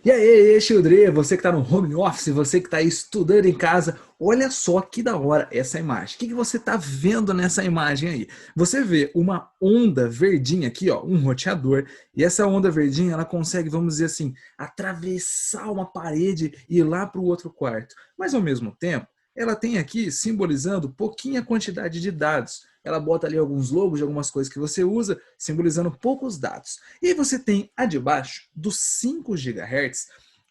E aí, Xildre, você que está no home office, você que está aí estudando em casa, olha só que da hora essa imagem. O que você está vendo nessa imagem aí? Você vê uma onda verdinha aqui, ó, um roteador, e essa onda verdinha ela consegue, vamos dizer assim, atravessar uma parede e ir lá para o outro quarto. Mas ao mesmo tempo, ela tem aqui simbolizando pouquinha quantidade de dados. Ela bota ali alguns logos de algumas coisas que você usa, simbolizando poucos dados. E aí você tem a de baixo dos 5 GHz,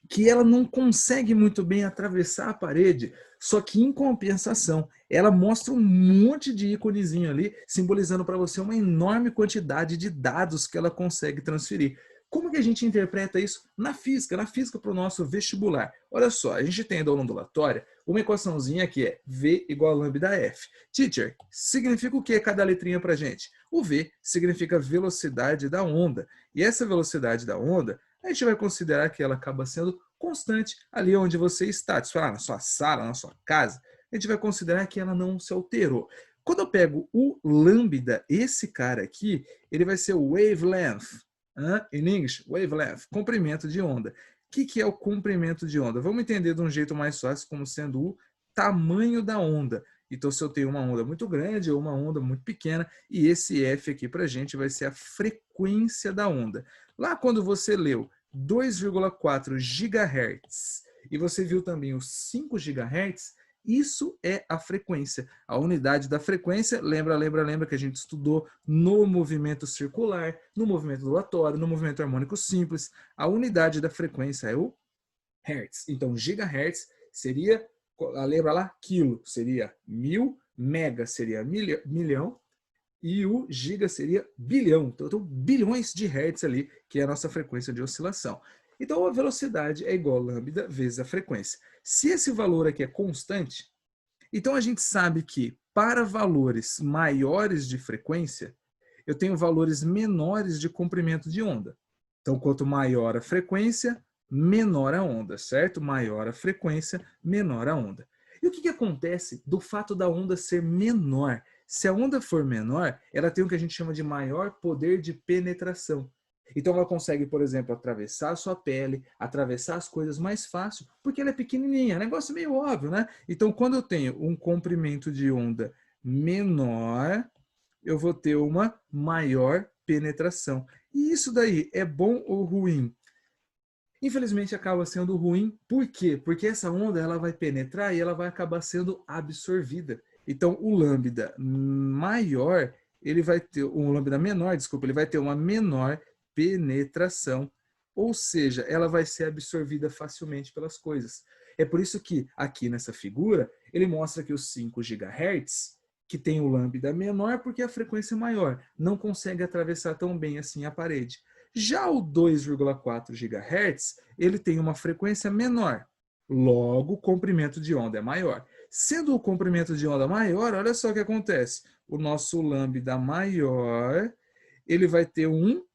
que ela não consegue muito bem atravessar a parede, só que em compensação, ela mostra um monte de íconezinho ali, simbolizando para você uma enorme quantidade de dados que ela consegue transferir. Como que a gente interpreta isso na física para o nosso vestibular? Olha só, a gente tem da aula ondulatória uma equaçãozinha que é V igual a lambda F. Teacher, significa o que cada letrinha para gente? O V significa velocidade da onda. E essa velocidade da onda, a gente vai considerar que ela acaba sendo constante ali onde você está. Se falar na sua sala, na sua casa, a gente vai considerar que ela não se alterou. Quando eu pego o lambda, esse cara aqui, ele vai ser o wavelength. Em inglês, wavelength, comprimento de onda. O que é o comprimento de onda? Vamos entender de um jeito mais fácil como sendo o tamanho da onda. Então, se eu tenho uma onda muito grande ou uma onda muito pequena, e esse F aqui para a gente vai ser a frequência da onda. Lá quando você leu 2,4 GHz e você viu também os 5 GHz, isso é a frequência. A unidade da frequência, lembra que a gente estudou no movimento circular, no movimento ondulatório, no movimento harmônico simples. A unidade da frequência é o hertz. Então, gigahertz seria, lembra lá, quilo seria 1000, mega seria milhão, e o giga seria bilhão. Então, eu tenho bilhões de hertz ali, que é a nossa frequência de oscilação. Então, a velocidade é igual a lambda vezes a frequência. Se esse valor aqui é constante, então a gente sabe que para valores maiores de frequência, eu tenho valores menores de comprimento de onda. Então, quanto maior a frequência, menor a onda, certo? Maior a frequência, menor a onda. E o que acontece do fato da onda ser menor? Se a onda for menor, ela tem o que a gente chama de maior poder de penetração. Então ela consegue, por exemplo, atravessar a sua pele, atravessar as coisas mais fácil, porque ela é pequenininha. É um negócio meio óbvio, né? Então, quando eu tenho um comprimento de onda menor, eu vou ter uma maior penetração. E isso daí é bom ou ruim? Infelizmente acaba sendo ruim. Por quê? Porque essa onda ela vai penetrar e ela vai acabar sendo absorvida. Então o lambda maior, ele vai ter um lambda menor, desculpa, ele vai ter uma menor penetração. Ou seja, ela vai ser absorvida facilmente pelas coisas. É por isso que aqui nessa figura, ele mostra que os 5 GHz, que tem o lambda menor porque a frequência é maior, não consegue atravessar tão bem assim a parede. Já o 2,4 GHz, ele tem uma frequência menor, logo o comprimento de onda é maior. Sendo o comprimento de onda maior, olha só o que acontece. O nosso lambda maior, ele vai ter um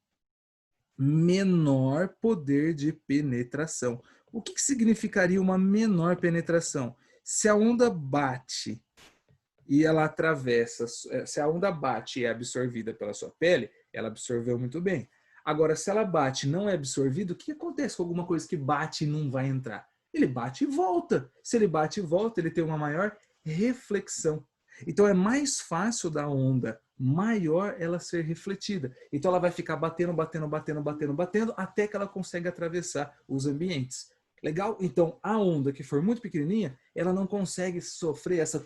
menor poder de penetração. O que significaria uma menor penetração? Se a onda bate e ela atravessa, se a onda bate e é absorvida pela sua pele, ela absorveu muito bem. Agora, se ela bate e não é absorvida, o que acontece com alguma coisa que bate e não vai entrar? Ele bate e volta. Se ele bate e volta, ele tem uma maior reflexão. Então é mais fácil da onda maior ela ser refletida. Então ela vai ficar batendo, batendo, batendo, batendo, batendo, até que ela consegue atravessar os ambientes. Legal? Então, a onda que for muito pequenininha, ela não consegue sofrer essa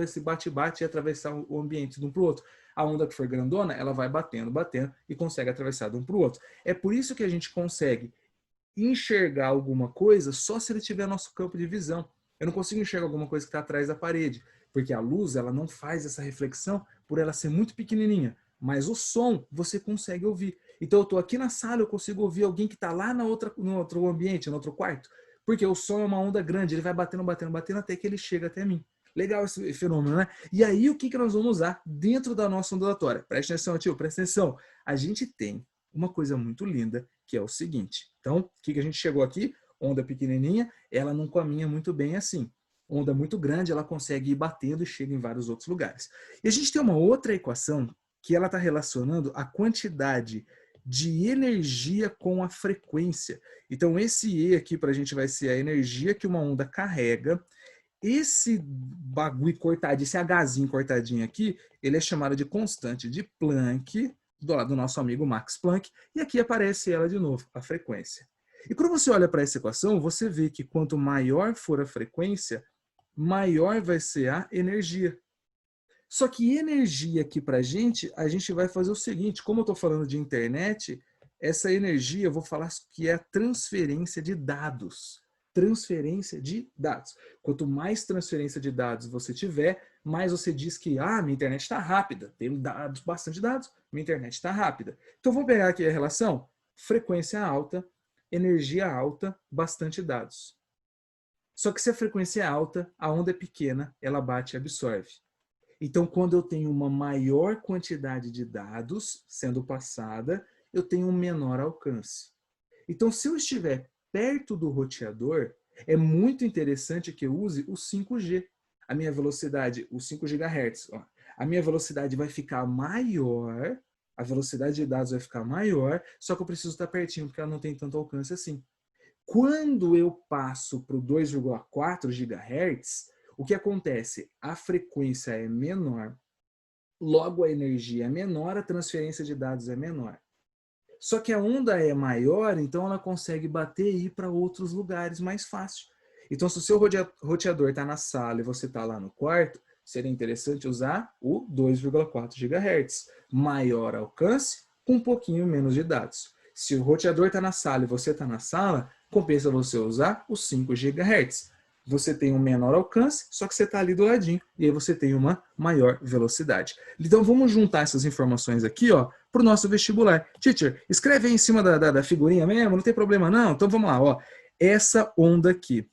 esse bate-bate e atravessar o ambiente de um para o outro. A onda que for grandona, ela vai batendo, batendo e consegue atravessar de um para o outro. É por isso que a gente consegue enxergar alguma coisa só se ele tiver nosso campo de visão. Eu não consigo enxergar alguma coisa que está atrás da parede, porque a luz ela não faz essa reflexão por ela ser muito pequenininha. Mas o som você consegue ouvir. Então eu estou aqui na sala, eu consigo ouvir alguém que está lá no outro ambiente, no outro quarto. Porque o som é uma onda grande, ele vai batendo, batendo, batendo até que ele chega até mim. Legal esse fenômeno, né? E aí o que nós vamos usar dentro da nossa ondulatória? Presta atenção, tio, presta atenção. A gente tem uma coisa muito linda, que é o seguinte. Então, o que a gente chegou aqui? Onda pequenininha, ela não caminha muito bem assim. Onda muito grande, ela consegue ir batendo e chega em vários outros lugares. E a gente tem uma outra equação que ela está relacionando a quantidade de energia com a frequência. Então, esse E aqui para a gente vai ser a energia que uma onda carrega. Esse bagulho cortadinho, esse Hzinho cortadinho aqui, ele é chamado de constante de Planck, do lado do nosso amigo Max Planck, e aqui aparece ela de novo, a frequência. E quando você olha para essa equação, você vê que quanto maior for a frequência, maior vai ser a energia. Só que energia aqui para a gente vai fazer o seguinte, como eu estou falando de internet, essa energia eu vou falar que é a transferência de dados. Transferência de dados. Quanto mais transferência de dados você tiver, mais você diz que minha internet está rápida, tem dados, bastante dados, minha internet está rápida. Então vamos pegar aqui a relação, frequência alta, energia alta, bastante dados. Só que se a frequência é alta, a onda é pequena, ela bate e absorve. Então, quando eu tenho uma maior quantidade de dados sendo passada, eu tenho um menor alcance. Então, se eu estiver perto do roteador, é muito interessante que eu use o 5G. A minha velocidade, os 5 GHz, a minha velocidade vai ficar maior, a velocidade de dados vai ficar maior, só que eu preciso estar pertinho, porque ela não tem tanto alcance assim. Quando eu passo para o 2,4 GHz, o que acontece? A frequência é menor, logo a energia é menor, a transferência de dados é menor. Só que a onda é maior, então ela consegue bater e ir para outros lugares mais fácil. Então, se o seu roteador está na sala e você está lá no quarto, seria interessante usar o 2,4 GHz. Maior alcance, com um pouquinho menos de dados. Se o roteador está na sala e você está na sala, compensa você usar os 5 GHz. Você tem um menor alcance, só que você está ali do ladinho, e aí você tem uma maior velocidade. Então vamos juntar essas informações aqui para o nosso vestibular. Teacher, escreve aí em cima da figurinha mesmo, não tem problema não? Então vamos lá. Essa onda aqui,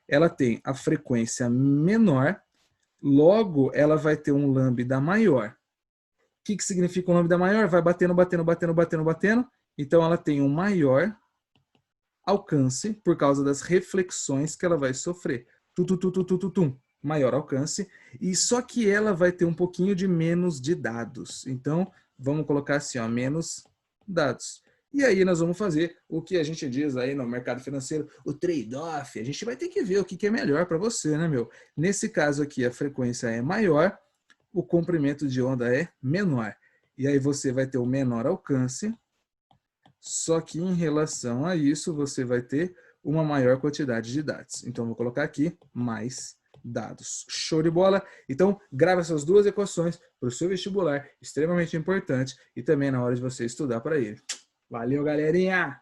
ela tem a frequência menor, logo ela vai ter um lambda maior. O que significa um lambda maior? Vai batendo, batendo, batendo, batendo, batendo. Então ela tem um maior alcance por causa das reflexões que ela vai sofrer. Maior alcance. E só que ela vai ter um pouquinho de menos de dados. Então, vamos colocar assim, menos dados. E aí nós vamos fazer o que a gente diz aí no mercado financeiro, o trade-off. A gente vai ter que ver o que é melhor para você, né, meu? Nesse caso aqui, a frequência é maior, o comprimento de onda é menor. E aí você vai ter o menor alcance, só que em relação a isso, você vai ter uma maior quantidade de dados. Então, vou colocar aqui mais dados. Show de bola? Então, grava essas duas equações para o seu vestibular, extremamente importante, e também na hora de você estudar para ele. Valeu, galerinha!